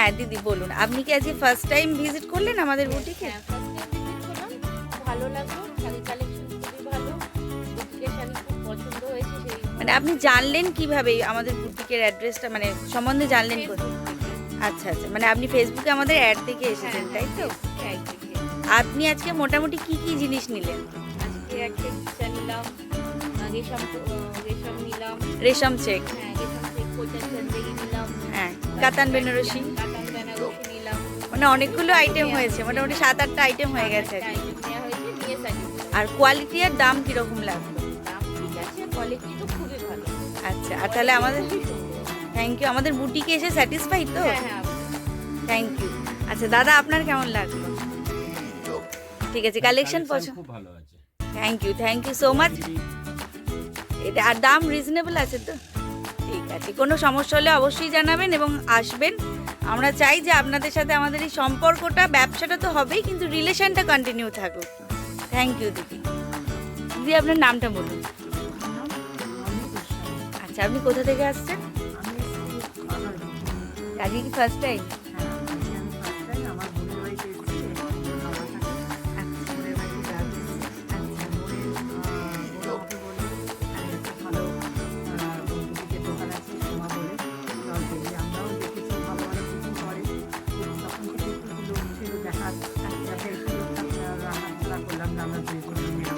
হ্যাঁ দিদি বলুন, আপনি কি আজকে ফার্স্ট টাইম ভিজিট করলেন আমাদের বুটিকে? হ্যাঁ, ফার্স্ট টাইম ভিজিট করলাম, ভালো লাগলো, শাড়ি কালেকশন খুবই ভালো, বুটিকের শাড়ি খুব পছন্দ হয়েছে। সেই মানে আপনি জানলেন কিভাবে আমাদের বুটিকের অ্যাড্রেসটা, মানে সম্বন্ধে জানলেন কোথায়? ফেসবুক থেকে। আচ্ছা আচ্ছা, মানে আপনি ফেসবুকে আমাদের অ্যাড দেখে এসেছেন, তাই তো? হ্যাঁ, থেকে। আপনি আজকে মোটামুটি কি কি জিনিস নিলেন? আজকে একটা কিচা নিলাম, রেশম নিলাম, রেশম চেক, হ্যাঁ রেশম থেকে কোটা চন্দেরি নিলাম, হ্যাঁ কাতান বেনারসি, কাতান বেনারসি নিলাম। মানে অনেকগুলো আইটেম হয়েছে, মোটামুটি 7-8টা আইটেম হয়ে গেছে একটা আজকে। item নেওয়া হয়েছে, নিয়ে সাজিয়েছি। আর কোয়ালিটি আর দাম কিরকম লাগলো? দাম ঠিক আছে, কোয়ালিটি তো খুবই ভালো। আচ্ছা, আর তাহলে আমাদের খুবই সুন্দর। থ্যাংক ইউ, আমাদের বুটিকে এসে স্যাটিসফাই তো? হ্যাঁ হ্যাঁ, থ্যাংক ইউ। আচ্ছা দাদা, আপনার কেমন লাগলো? ঠিক আছে, কালেকশন পছন্দ? খুব ভালো আছে। Thank you so much. এটা আর দাম রিজনেবল আছে তো? ঠিক আছে, কোনো সমস্যা হলে অবশ্যই জানাবেন এবং আসবেন। আমরা চাই যে আপনাদের সাথে আমাদের এই সম্পর্কটা, ব্যবসাটা তো হবেই, কিন্তু রিলেশনটা কন্টিনিউ থাকুক। থ্যাংক ইউ দিদি। দিদি আপনার নামটা বলুন। আচ্ছা, আপনি কোথা থেকে আসছেন? আজকে কি ফার্স্ট টাইম?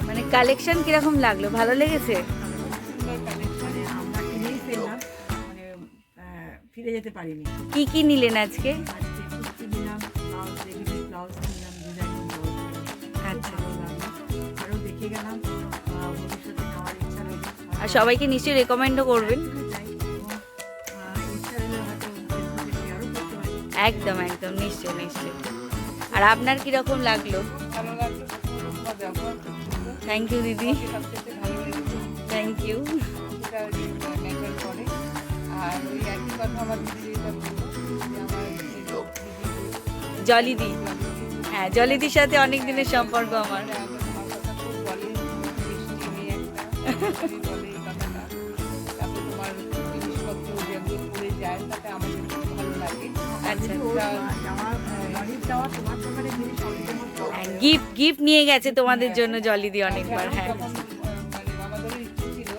মানে কালেকশন কিরকম লাগলো, ভালো লেগেছে? আমরা কিনেই ফেললাম, ফিরে যেতে পারিনি। কি কি নিলেন আজকে? আজকে কুর্তি নিলাম, ব্লাউজ, রেডিমেড ব্লাউজ নিলাম, ডিজাইনিং ব্লাউজ। আচ্ছা, ভালো লাগলো, আরও দেখে গেলাম, ভবিষ্যতে নেওয়ার ইচ্ছা রয়েছে। আর সবাইকে নিশ্চয়ই রেকমেন্ডও করবেন। চাই এবং ইচ্ছা হলে হয়তো ফেসবুকে শেয়ারও করতে পারি। একদম একদম, নিশ্চয়ই নিশ্চয়ই। আর আপনার কিরকম লাগলো? ভালো লাগলো, তোমার ব্যবহার খুব সুন্দর। থ্যাংক ইউ দিদি, সবচেয়ে ভালো লেগেছে থ্যাংক ইউ। সেটা ম্যাটার করে। আর ওই একই কথা আমার দিদি যেটা বললো, যে আমার জলিদি, হ্যাঁ জলিদির সাথে অনেক দিনের সম্পর্ক আমার। তোমার কথা খুব বলে, মিষ্টি মেয়ে একটা বলে এই কথাটা। তারপরে তোমার জিনিসপত্র যেগুলো পড়ে যায় তাতে আমাদের খুব ভালো লাগে। আচ্ছা, ওর বাড়ির যাওয়া তোমার দোকানে জিনিস অনেক যেমন গিফট নিয়ে গেছে তোমাদের জন্য জলিদি অনেকবার। হ্যাঁ, তখন মানে আমাদেরও ইচ্ছে ছিল,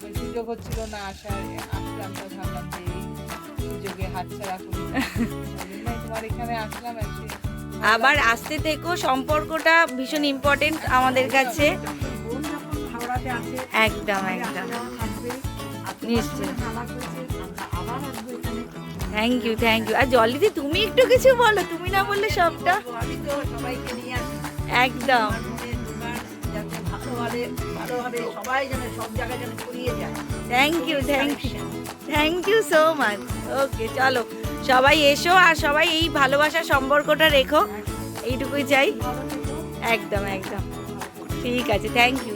ওই সুযোগ হচ্ছিল না আসার, আসলাম তো ভাবলাম যে এই সুযোগে হাতছাড়া করি না। ওই জন্যই তোমার এখানে আসলাম, এসে আবার আসতে থেকো, সম্পর্কটা ভীষণ ইম্পর্টেন্ট আমাদের কাছে। বোন যখন হাওড়াতে আছে, একদম একদম, নিশ্চয়ই। আবার আসবো এখানে। Thank you. আর জলিদি তুমি একটু কিছু বলো, তুমি না বললে সবটা। আমি তো সবাইকে নিয়ে আসি, একদম, আমার বোনের দোকান যাতে ভালোভাবে সবাই যেন সব জায়গায় যেন ছড়িয়ে যায়। Thank you so much. Okay, চলো সবাই এসো, আর সবাই এই ভালোবাসার সম্পর্কটা রেখো, এইটুকুই চাই। একদম একদম, ঠিক আছে, থ্যাংক ইউ।